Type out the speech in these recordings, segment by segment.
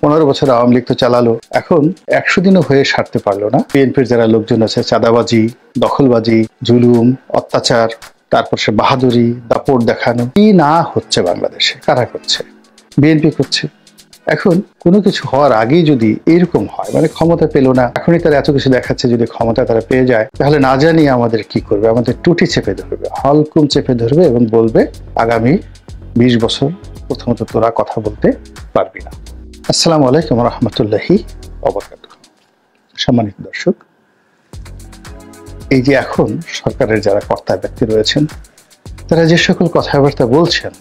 15 বছর আওয়ামী লীগ তো চালালো, এখন 100 দিনও হয়ে সারতে পারলো না। বিএনপির যারা লোকজন আছে, চাঁদাবাজি, দখলবাজি, জুলুম, অত্যাচার, তারপর সে বাহাদুরি, দাপট দেখানো, কি না হচ্ছে বাংলাদেশে, কারা করছে? বিএনপি করছে। এখন কোনো কিছু হওয়ার আগেই যদি এরকম হয়, মানে ক্ষমতা পেল না, এখনই তারা এত কিছু দেখাচ্ছে, যদি ক্ষমতা তারা পেয়ে যায় তাহলে না জানি আমাদের কি করবে, আমাদের টুটি চেপে ধরবে, হলকুম চেপে ধরবে এবং বলবে আগামী 20 বছর প্রথমত তোরা কথা বলতে পারবি না। আসসালামু আলাইকুম রহমতুল্লাহি ওয়াবারাকাতুহু। সম্মানিত দর্শক, এই যে এখন সরকারের যারা কর্তা ব্যক্তি রয়েছেন তারা যে সকল কথাবার্তা বলছেন,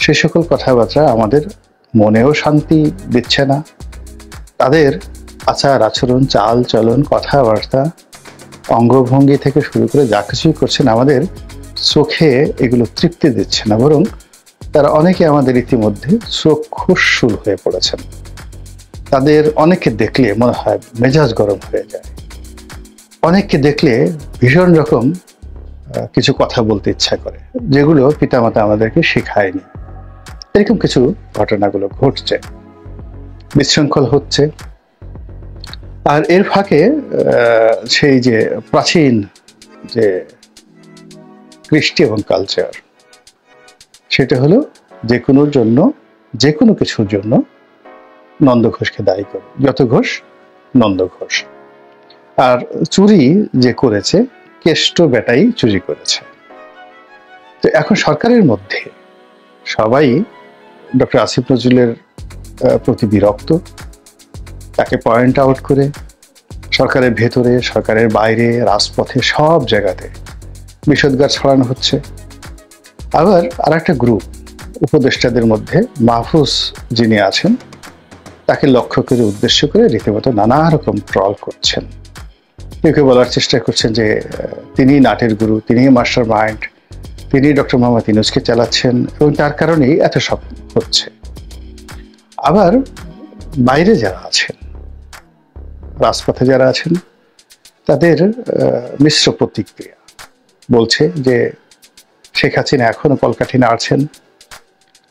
সে সকল কথাবার্তা আমাদের মনেও শান্তি দিচ্ছে না। তাদের আচার আচরণ, চাল চলন, কথাবার্তা, অঙ্গভঙ্গি থেকে শুরু করে যা কিছুই করছেন আমাদের চোখে এগুলো তৃপ্তি দিচ্ছে না, বরং তারা অনেকে আমাদের ইতিমধ্যে চক্ষুশূল হয়ে পড়েছেন। তাদের অনেককে দেখলে মনে হয় মেজাজ গরম হয়ে যায়, অনেককে দেখলে ভীষণ রকম কিছু কথা বলতে ইচ্ছা করে, যেগুলো পিতামাতা আমাদেরকে শেখায়নি। এরকম কিছু ঘটনাগুলো ঘটছে, বিশৃঙ্খল হচ্ছে। আর এর ফাঁকে সেই যে প্রাচীন যে কৃষ্টি এবং কালচার, সেটা হলো যে কোনো কিছুর জন্য নন্দ ঘোষকে দায়ী করে, যত ঘোষ নন্দ ঘোষ। আর চুরি যে করেছে, কেষ্ট বেটাই চুরি করেছে। তো এখন সরকারের মধ্যে সবাই ডক্টর আসিফ নজরুলের প্রতি বিরক্ত, তাকে পয়েন্ট আউট করে সরকারের ভেতরে, সরকারের বাইরে, রাজপথে, সব জায়গাতে বিষোদ্গার ছড়ানো হচ্ছে। আবার আর একটা গ্রুপ উপদেষ্টাদের মধ্যে মাহফুজ যিনি আছেন, তাকে লক্ষ্য করে, উদ্দেশ্য করে রীতিমতো নানা রকম ট্রল করছেন। কেউ বলার চেষ্টা করছেন যে তিনি নাটের গুরু, তিনি মাস্টার মাইন্ড, তিনি ডক্টর মোহাম্মদ ইউনূসকে চালাচ্ছেন এবং তার কারণেই এত সব হচ্ছে। আবার বাইরে যারা আছেন, রাজপথে যারা আছেন, তাদের মিশ্র প্রতিক্রিয়া বলছে যে শেখ হাসিনা এখনো কলকাঠি নাড়ছেন।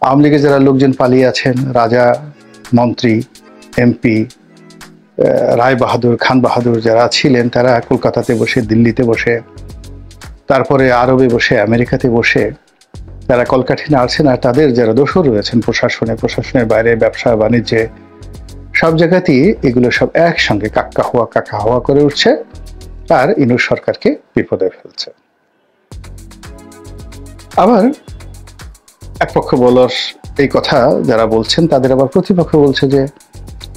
আওয়ামী লীগের যারা লোকজন পালিয়ে আছেন, রাজা, মন্ত্রী, এমপি, রায় বাহাদুর, খান বাহাদুর যারা ছিলেন, তারা কলকাতাতে বসে, দিল্লিতে বসে, তারপরে আরবে বসে, আমেরিকাতে বসে তারা কলকাঠি নাড়ছেন। আর তাদের যারা দোসর রয়েছেন প্রশাসনের বাইরে, ব্যবসা বাণিজ্যে, সব জায়গাতেই এগুলো সব একসঙ্গে কাকা হাওয়া করে উঠছে আর ইউনূস সরকারকে বিপদে ফেলছে। আবার এক পক্ষ বলার এই কথা যারা বলছেন, তাদের আবার প্রতিপক্ষ বলছে যে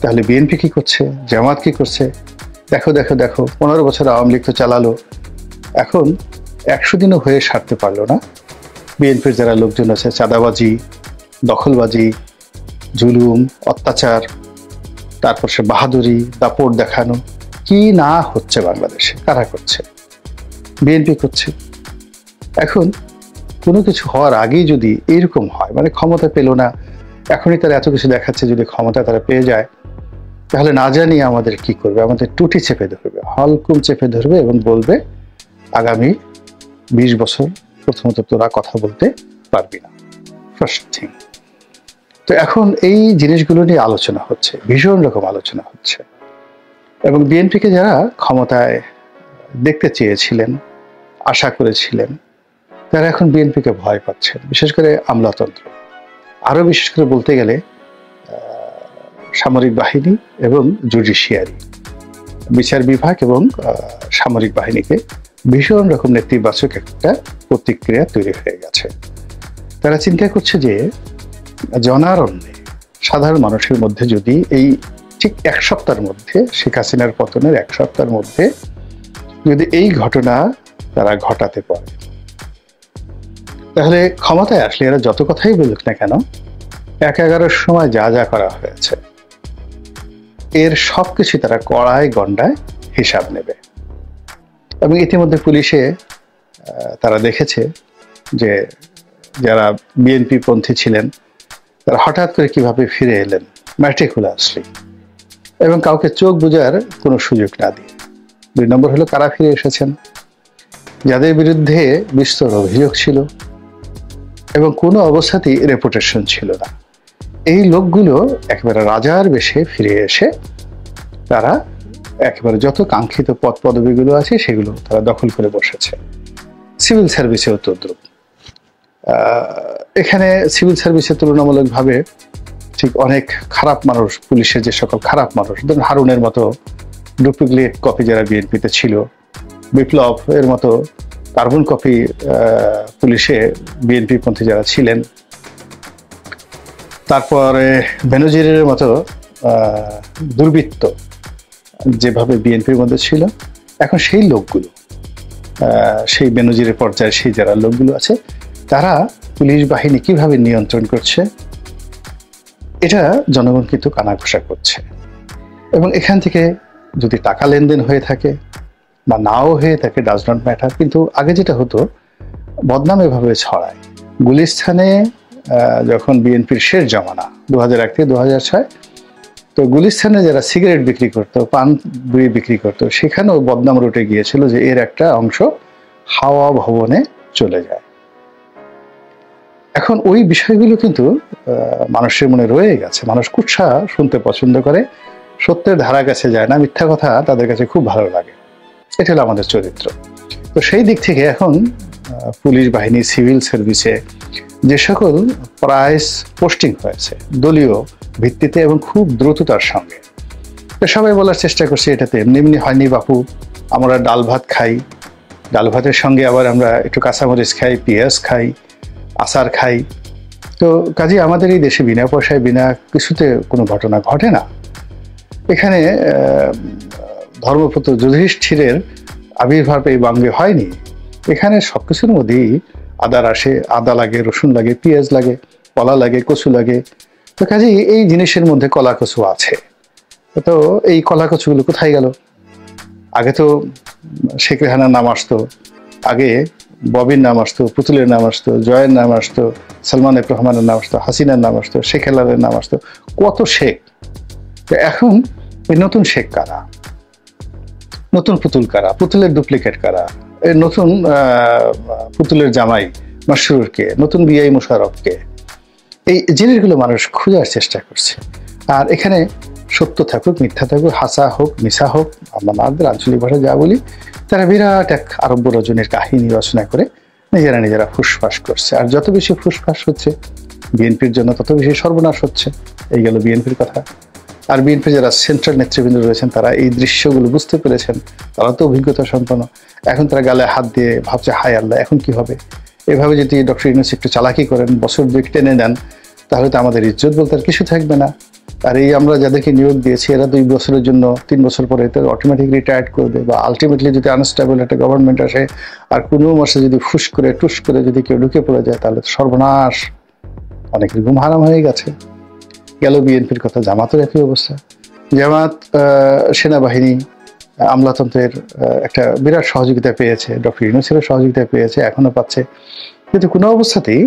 তাহলে বিএনপি কি করছে, জামাত কি করছে, দেখো 15 বছর আওয়ামী লীগ তো চালালো, এখন 100 দিনও হয়ে সারতে পারলো না। বিএনপির যারা লোকজন আছে, চাঁদাবাজি, দখলবাজি, জুলুম, অত্যাচার, তারপর সে বাহাদুরি, দাপট দেখানো, কি না হচ্ছে বাংলাদেশে, কারা করছে? বিএনপি করছে। এখন কোনো কিছু হওয়ার আগেই যদি এরকম হয়, মানে ক্ষমতা পেল না, এখনই তারা এত কিছু দেখাচ্ছে, যদি ক্ষমতা তারা পেয়ে যায় তাহলে না জানি আমাদের কি করবে, আমাদের টুটি চেপে ধরবে, হলকুম চেপে ধরবে এবং বলবে আগামী 20 বছর প্রথমত তোরা কথা বলতে পারবি না। First thing. তো এখন এই জিনিসগুলো নিয়ে আলোচনা হচ্ছে, ভীষণ রকম আলোচনা হচ্ছে। এবং বিএনপিকে যারা ক্ষমতায় দেখতে চেয়েছিলেন, আশা করেছিলেন, তারা এখন বিএনপিকে ভয় পাচ্ছেন, বিশেষ করে আমলাতন্ত্র, আরো বিশেষ করে বলতে গেলে সামরিক বাহিনী এবং জুডিশিয়ারি, বিচার বিভাগ এবং সামরিক বাহিনীকে ভীষণ রকম নেতিবাচক একটা প্রতিক্রিয়া তৈরি হয়ে গেছে। তারা চিন্তা করছে যে জনারণ্যে সাধারণ মানুষের মধ্যে যদি এই ঠিক 1 সপ্তাহের মধ্যে, শেখ হাসিনার পতনের 1 সপ্তাহের মধ্যে যদি এই ঘটনা তারা ঘটাতে পারে, তাহলে ক্ষমতায় আসলে এরা যত কথাই বলুক না কেন, 11-11 সময় যা যা করা হয়েছে এর সবকিছু তারা কড়ায় গন্ডায় হিসাব নেবে। এবং ইতিমধ্যে পুলিশে তারা দেখেছে যে যারা বিএনপি পন্থী ছিলেন তারা হঠাৎ করে কিভাবে ফিরে এলেন ম্যাটিকুলাসলি, এবং কাউকে চোখ বুজার কোনো সুযোগ না দিয়ে। 2 নম্বর হলো কারা ফিরে এসেছেন, যাদের বিরুদ্ধে বিস্তর অভিযোগ ছিল এবং কোনো অবস্থাতেই রেপুটেশন ছিল না, এই লোকগুলো একেবারে রাজার বেশে ফিরে এসে তারা একেবারে যত কাঙ্ক্ষিত পদ পদবিগুলো আছে সেগুলো তারা দখল করে বসেছে। সিভিল সার্ভিসেও তদ্রুপ। এখানে সিভিল সার্ভিসে তুলনামূলকভাবে ঠিক অনেক খারাপ মানুষ, পুলিশের যে সকল খারাপ মানুষ, ধরুন হারুনের মতো ডুপ্লিকেট কপি যারা বিএনপিতে ছিল, বিপ্লব এর মতো কার্বন কপি পুলিশে বিএনপি পন্থী যারা ছিলেন, তারপরে বেনজিরের মতো দুর্বৃত্ত যেভাবে বিএনপির মধ্যে ছিল, এখন সেই লোকগুলো, সেই বেনজিরের পর্যায়ে সেই যারা লোকগুলো আছে তারা পুলিশ বাহিনী কিভাবে নিয়ন্ত্রণ করছে এটা জনগণ কিন্তু কানাঘুষা করছে। এবং এখান থেকে যদি টাকা লেনদেন হয়ে থাকে বা নাও হয়ে থাকে, ডাজ নট ম্যাটার, কিন্তু আগে যেটা হতো বদনাম এভাবে ছড়ায়। গুলিস্তানে যখন বিএনপির শেষ জমানা 2001 থেকে 2006, তো গুলিস্তানে যারা সিগারেট বিক্রি করতো, পান বিড়ি বিক্রি করতো, সেখানেও বদনাম রুটে গিয়েছিল যে এর একটা অংশ হাওয়া ভবনে চলে যায়। এখন ওই বিষয়গুলো কিন্তু মানুষের মনে রয়ে গেছে। মানুষ কুৎসা শুনতে পছন্দ করে, সত্যের ধারা কাছে যায় না, মিথ্যা কথা তাদের কাছে খুব ভালো লাগে। এটা হলো আমাদের চরিত্র। তো সেই দিক থেকে এখন পুলিশ বাহিনী, সিভিল সার্ভিসে যে সকল প্রাইস পোস্টিং হয়েছে দলীয় ভিত্তিতে এবং খুব দ্রুততার সঙ্গে, তো সবাই বলার চেষ্টা করছে এটাতে এমনি এমনি হয়নি বাপু, আমরা ডাল ভাত খাই, ডাল ভাতের সঙ্গে আবার আমরা একটু কাঁচামরিচ খাই, পেঁয়াজ খাই, আচার খাই। তো কাজে আমাদের এই দেশে বিনা পয়সায় বিনা কিছুতে কোনো ঘটনা ঘটে না। এখানে ধর্মপুত্র যুধিষ্ঠিরের আবির্ভাব এই বঙ্গে হয়নি। এখানে সবকিছুর মধ্যেই আদা লাগে, রসুন লাগে, পেঁয়াজ লাগে, কলা লাগে, কচু লাগে। তো কাজেই এই জিনিসের মধ্যে কলা কচু আছে। তো এই কলা কচুগুলো কোথায় গেল? আগে তো শেখ রেহানার নাম আসতো, আগে ববির নাম আসতো, পুতুলের নাম আসতো, জয়ের নাম আসতো, সালমান এফ রহমানের নাম আসতো, হাসিনার নাম আসতো, শেখ হেলালের নাম আসতো, কত শেখ। এখন এই নতুন শেখ কারা, নতুন পুতুল কারা, পুতুলের ডুপ্লিকেট কারা, এই নতুন পুতুলের জামাই মাসরুরকে, নতুন বিআই মোশাররফকে, এই জিনিসগুলো মানুষ খোঁজার চেষ্টা করছে। আর এখানে সত্য থাকুক, মিথ্যা থাকুক, হাসা হোক, মিশা হোক, আমরা আমাদের আঞ্চলিক ভাষায় যা বলি, তারা বিরাট এক আরব্য রজনীর কাহিনী রচনা করে নিজেরা ফুসফাস করছে। আর যত বেশি ফুসফাস হচ্ছে বিএনপির জন্য তত বেশি সর্বনাশ হচ্ছে। এই গেল বিএনপির কথা। আর বিএনপির যারা সেন্ট্রাল নেতৃবৃন্দ রয়েছেন তারা এই দৃশ্যগুলো বুঝতে পেরেছেন, তারা তো অভিজ্ঞতা সম্পন্ন। এখন তারা গালে হাত দিয়ে ভাবছে হায় আল্লাহ এখন কি হবে। এভাবে যদি ডক্টর ইউনূস একটু চালাকি করেন, বছর দুই টেনে নেন, তাহলে তো আমাদের ইজ্জত বলতে আর কিছু থাকবে না। আর এই আমরা যাদেরকে নিয়োগ দিয়েছি এরা 2 বছরের জন্য, 3 বছর পরে তো অটোমেটিক রিটায়ার্ড করবে। বা আলটিমেটলি যদি আনস্টেবল একটা গভর্নমেন্ট আসে আর কোনো মাসে যদি ফুস করে টুস করে যদি কেউ ঢুকে পড়ে যায় তাহলে তো সর্বনাশ। অনেকের ঘুম হারাম হয়ে গেছে। গেল বিএনপির কথা, জামাতের একই অবস্থা। জামাত সেনাবাহিনী আমলাতন্ত্রের একটা বিরাট সহযোগিতা পেয়েছে, ডক্টর ইউনূসের সহযোগিতা পেয়েছে, এখনো পাচ্ছে, কিন্তু কোনো অবস্থাতেই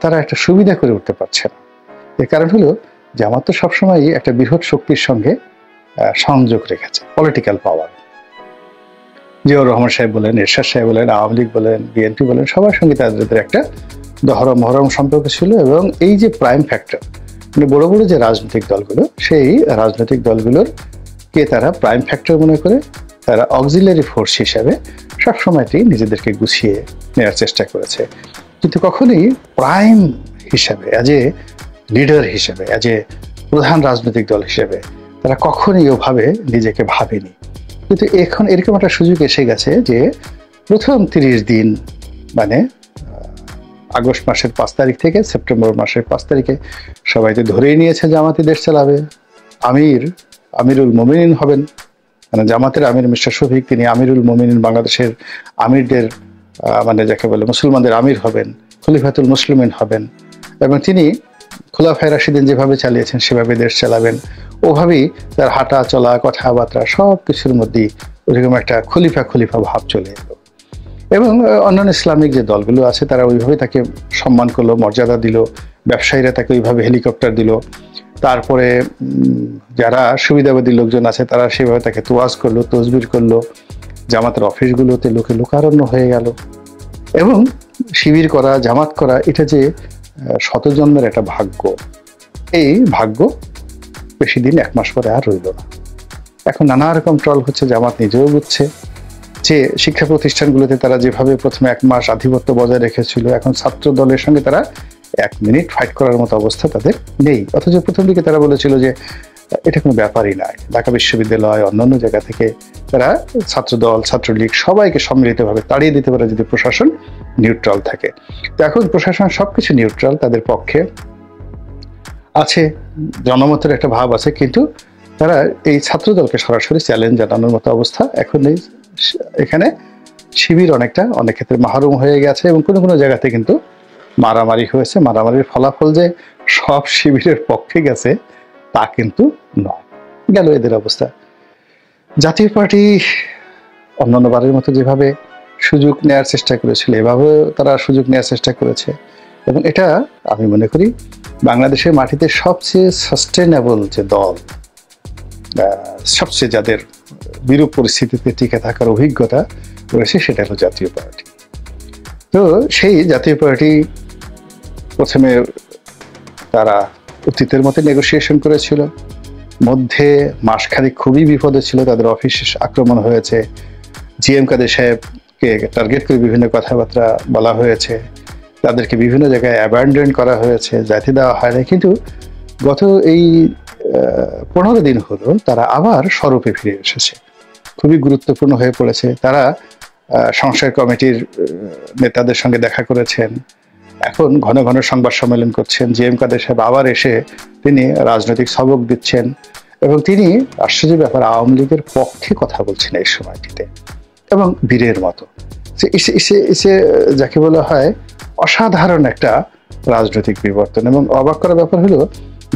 তারা একটা সুবিধা করে উঠতে পারছে না। এর কারণ হলো জামাত তো সবসময় একটা বৃহৎ শক্তির সঙ্গে সংযোগ রেখেছে, পলিটিক্যাল পাওয়ার। জিয়াউর রহমান সাহেব বলেন, এরশাদ সাহেব বলেন, আওয়ামী লীগ বলেন, বিএনপি বলেন, সবার সঙ্গে তাদের একটা মহরম সম্পর্ক ছিল। এবং এই যে প্রাইম ফ্যাক্টর, মানে বড় বড় যে রাজনৈতিক দলগুলো, সেই রাজনৈতিক দলগুলোর কে তারা প্রাইম ফ্যাক্টর মনে করে তারা অক্সিলারি ফোর্স হিসাবে সবসময়টি নিজেদেরকে গুছিয়ে নেওয়ার চেষ্টা করেছে। কিন্তু কখনোই প্রাইম হিসাবে, অ্যাজ এ লিডার হিসেবে, অ্যাজ এ প্রধান রাজনৈতিক দল হিসেবে তারা কখনোই ওভাবে নিজেকে ভাবেনি। কিন্তু এখন এরকম একটা সুযোগ এসে গেছে যে প্রথম 30 দিন, মানে আগস্ট মাসের 5 তারিখ থেকে সেপ্টেম্বর মাসের 5 তারিখে সবাই তো ধরেই নিয়েছে জামাতি দেশ চালাবে, আমিরুল মোমিনিন হবেন, মানে জামাতের আমির মিস্টার শফিক, তিনি আমিরুল মোমিনিন, বাংলাদেশের আমিরদের মানে যাকে বলে মুসলমানদের আমির হবেন, খলিফাতুল মুসলিমিন হবেন, এবং তিনি খোলাফায়ে রাশিদিন যেভাবে চালিয়েছেন সেভাবে দেশ চালাবেন। ওভাবেই তার হাঁটা চলা, কথাবার্তা সব কিছুর মধ্যেই ওইরকম একটা খলিফা ভাব চলে এলো। এবং অন্যান্য ইসলামিক যে দলগুলো আছে তারা ওইভাবে তাকে সম্মান করলো, মর্যাদা দিল, ব্যবসায়ীরা তাকে ওইভাবে হেলিকপ্টার দিল, তারপরে যারা সুবিধাবাদী লোকজন আছে তারা সেভাবে তাকে তোয়াজ করলো, তসবির করলো, জামাতের অফিসগুলোতে লোকে লোকারণ্য হয়ে গেল। এবং শিবির করা, জামাত করা, এটা যে শতজন্মের একটা ভাগ্য, এই ভাগ্য বেশি দিন, 1 মাস পরে আর রইল না। এখন নানা রকম ট্রল হচ্ছে, জামাত নিজেও বুঝছে যে শিক্ষা প্রতিষ্ঠানগুলোতে তারা যেভাবে প্রথমে 1 মাস আধিপত্য বজায় রেখেছিল, এখন ছাত্র দলের সঙ্গে তারা 1 মিনিট ফাইট করার মতো অবস্থা তাদের নেই। অথচ প্রথম দিকে তারা বলেছিল যে এটা কোনো ব্যাপারই নয়, ঢাকা বিশ্ববিদ্যালয় অন্যান্য জায়গা থেকে তারা ছাত্রদল, ছাত্রলীগ সবাইকে সম্মিলিতভাবে তাড়িয়ে দিতে পারে যদি প্রশাসন নিউট্রাল থাকে। তো এখন প্রশাসন সবকিছু নিউট্রাল, তাদের পক্ষে আছে, জনমতের একটা ভাব আছে, কিন্তু তারা এই ছাত্রদলকে সরাসরি চ্যালেঞ্জ জানানোর মতো অবস্থা এখন নেই। এখানে শিবির অনেক ক্ষেত্রে মাহরুম হয়ে গেছে এবং কোনো কোনো জায়গাতে কিন্তু মারামারি হয়েছে। মারামারির ফলাফল যে সব শিবিরের পক্ষে গেছে তা কিন্তু নয়। গেল এদের অবস্থা। জাতীয় পার্টি অন্যান্যবারের মতো যেভাবে সুযোগ নেওয়ার চেষ্টা করেছিল, এভাবেও তারা সুযোগ নেওয়ার চেষ্টা করেছে এবং এটা আমি মনে করি বাংলাদেশের মাটিতে সবচেয়ে সাস্টেনেবল যে দল, সবচেয়ে যাদের বিরূপ পরিস্থিতিতে টিকে থাকার অভিজ্ঞতা রয়েছে, সেটা হলো জাতীয় পার্টি। তো সেই জাতীয় পার্টি প্রথমে তারা অতীতের মতো নেগোসিয়েশন করেছিল, মধ্যে মাসখানেক খুবই বিপদে ছিল, তাদের অফিস আক্রমণ হয়েছে, জিএম কাদের সাহেবকে টার্গেট করে বিভিন্ন কথাবার্তা বলা হয়েছে, তাদেরকে বিভিন্ন জায়গায় অ্যাবান্ডন করা হয়েছে, যাইতে দেওয়া হয় না। কিন্তু গত এই 15 দিন হলো তারা আবার স্বরূপে ফিরে এসেছে, খুবই গুরুত্বপূর্ণ হয়ে পড়েছে। তারা সংসদ কমিটির নেতাদের সঙ্গে দেখা করেছেন, এখন ঘন ঘন সংবাদ সম্মেলন করছেন। জিএম কাদের সাহেব আবার এসে তিনি রাজনৈতিক সবক দিচ্ছেন এবং তিনি আশ্চর্য ব্যাপার আওয়ামী লীগের পক্ষে কথা বলছেন এই সময়টিতে, এবং বীরের মতো এসে যাকে বলা হয় অসাধারণ একটা রাজনৈতিক বিবর্তন। এবং অবাক করার ব্যাপার হলো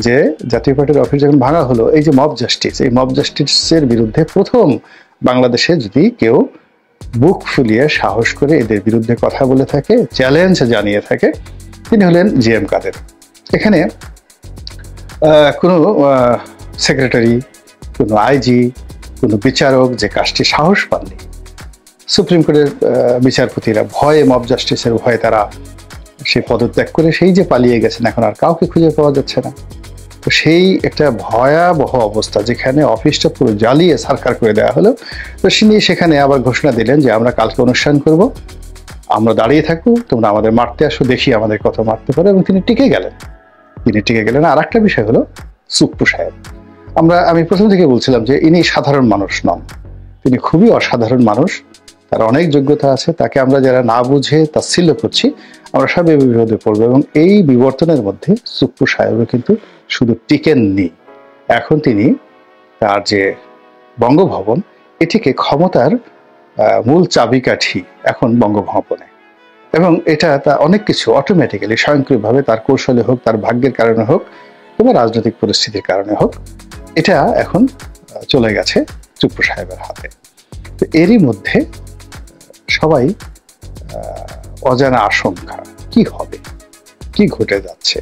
যে জাতীয় পার্টির অফিস যখন ভাঙা হলো, এই যে মব জাস্টিস, এই মব জাস্টিসের বিরুদ্ধে প্রথম বাংলাদেশে যদি কেউ বুক ফুলিয়ে সাহস করে এদের বিরুদ্ধে কথা বলে থাকে, চ্যালেঞ্জ জানিয়ে থাকে, তিনি হলেন জিএম কাদের। এখানে কোনো সেক্রেটারি, কোনো আইজি, কোনো বিচারক যে কাজটি সাহস পাননি, সুপ্রিম কোর্টের বিচারপতিরা ভয়ে, মব জাস্টিসের ভয়ে তারা সে পদত্যাগ করে সেই যে পালিয়ে গেছেন, এখন আর কাউকে খুঁজে পাওয়া যাচ্ছে না। তো সেই একটা ভয়াবহ অবস্থা, যেখানে অফিসটা পুরো জ্বালিয়ে সরকার করে দেওয়া হলো। তো তিনি সেখানে আবার ঘোষণা দিলেন যে আমরা কালকে অনুষ্ঠান করব, আমরা দাঁড়িয়ে থাকবো, তোমরা আমাদের মারতে আসো, দেখি আমাদের কত মারতে পারে। এবং তিনি টিকে গেলেন। আর একটা বিষয় হলো সুপ্পু সাহেব। আমি প্রথম থেকে বলছিলাম যে ইনি সাধারণ মানুষ নন, তিনি খুবই অসাধারণ মানুষ, তার অনেক যোগ্যতা আছে। তাকে আমরা যারা না বুঝে তাচ্ছিল্য করছি, আমরা সব এই বিরোধে পড়বো। এবং এই বিবর্তনের মধ্যে সুপ্পু সাহেবও কিন্তু শুধু টিকেননি, এখন তিনি তার যে বঙ্গভবন, এটিকে ক্ষমতার মূল চাবিকাঠি এখন বঙ্গভবনে। এবং এটা তা অনেক কিছু অটোমেটিক্যালি স্বয়ংক্রিয়ভাবে, তার কৌশলে হোক, তার ভাগ্যের কারণে হোক, কিংবা রাজনৈতিক পরিস্থিতির কারণে হোক, এটা এখন চলে গেছে সুপ্পু সাহেবের হাতে। তো এরই মধ্যে সবাই অজানা আশঙ্কা, কি হবে, কি ঘটে যাচ্ছে,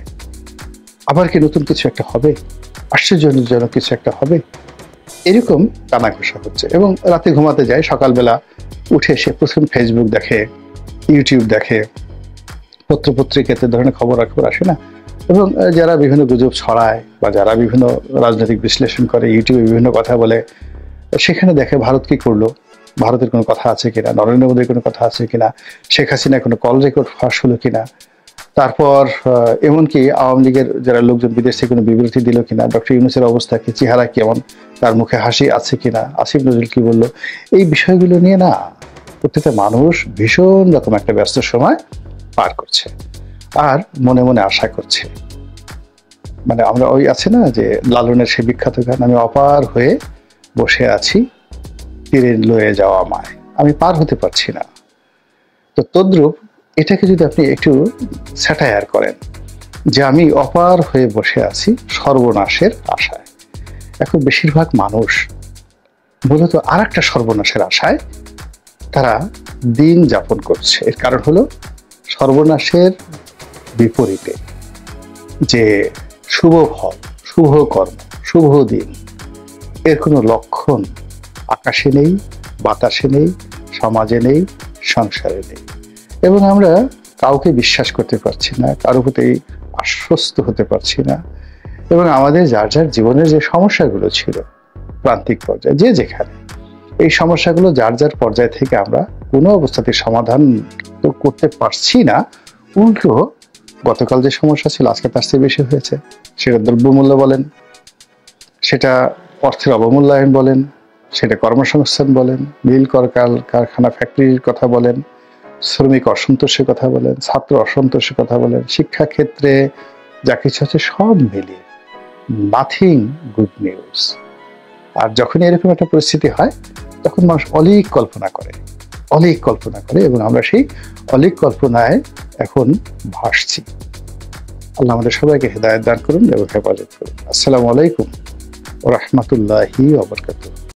আবার কি নতুন কিছু একটা হবে, আশ্চর্যজনক কিছু একটা হবে, এরকম কানাঘুষা হচ্ছে। এবং রাতে ঘুমাতে যায়, সকালবেলা উঠে এসে প্রথম ফেসবুক দেখে, ইউটিউব দেখে, পত্রপত্রিকাতে ধরনের খবর আসে না। এবং যারা বিভিন্ন গুজব ছড়ায় বা যারা বিভিন্ন রাজনৈতিক বিশ্লেষণ করে, ইউটিউবে বিভিন্ন কথা বলে, সেখানে দেখে ভারত কি করলো, ভারতের কোনো কথা আছে কিনা, নরেন্দ্র মোদীর কোনো কথা আছে কিনা, শেখ হাসিনা কোনো কল রেকর্ড ফাঁস হলো কিনা, তারপর এমনকি আওয়ামী লীগের যারা লোকজন বিদেশ থেকে কোনো বিবৃতি দিল কিনা, ডক্টর ইউনূসের অবস্থা কি, চেহারা কেমন, তার মুখে হাসি আছে কিনা, আসিফ নজরুল কি বললো, এই বিষয়গুলো নিয়ে না প্রত্যেকটা মানুষ ভীষণ রকম একটা ব্যস্ত সময় পার করছে আর মনে মনে আশা করছে। মানে আমরা ওই আছে না যে লালনের সেই বিখ্যাত গান, আমি অপার হয়ে বসে আছি, তীরে লয়ে যাওয়া মায়, আমি পার হতে পারছি না। তো তদ্রূপ এটাকে যদি আপনি একটু স্যাটায়ার করেন যে আমি অপার হয়ে বসে আছি সর্বনাশের আশায়। এখন বেশিরভাগ মানুষ মূলত আর একটা সর্বনাশের আশায় তারা দিন যাপন করছে। এর কারণ হলো সর্বনাশের বিপরীতে যে শুভ ফল, শুভ কর্ম, শুভ দিন, এর কোনো লক্ষণ আকাশে নেই, বাতাসে নেই, সমাজে নেই, সংসারে নেই। এবং আমরা কাউকে বিশ্বাস করতে পারছি না, কারো প্রতি আশ্বস্ত হতে পারছি না। এবং আমাদের যার যার জীবনের যে সমস্যাগুলো ছিল প্রান্তিক পর্যায়ে, যে যেখানে, এই সমস্যাগুলো যার যার পর্যায় থেকে আমরা কোনো অবস্থাতে সমাধান তো করতে পারছি না, উল্টো গতকাল যে সমস্যা ছিল আজকে তার চেয়ে বেশি হয়েছে। সেটা দ্রব্যমূল্য বলেন, সেটা অর্থের অবমূল্যায়ন বলেন, সেটা কর্মসংস্থান বলেন, মিল কারখানা ফ্যাক্টরির কথা বলেন, শ্রমিক অসন্তোষের কথা বলেন, ছাত্র অসন্তোষের কথা বলেন, শিক্ষাক্ষেত্রে যা কিছু আছে সব মিলিয়ে নাথিং গুড নিউজ। আর যখন এরকম একটা পরিস্থিতি হয় তখন মানুষ অলীক কল্পনা করে এবং আমরা সেই অলীক কল্পনায় এখন ভাসছি। আল্লাহ আমাদের সবাইকে হেদায়েত দান করুন এবং হেফাজত করুন। আসসালামু আলাইকুম ওয়া রাহমাতুল্লাহি ওয়া বারাকাতুহু।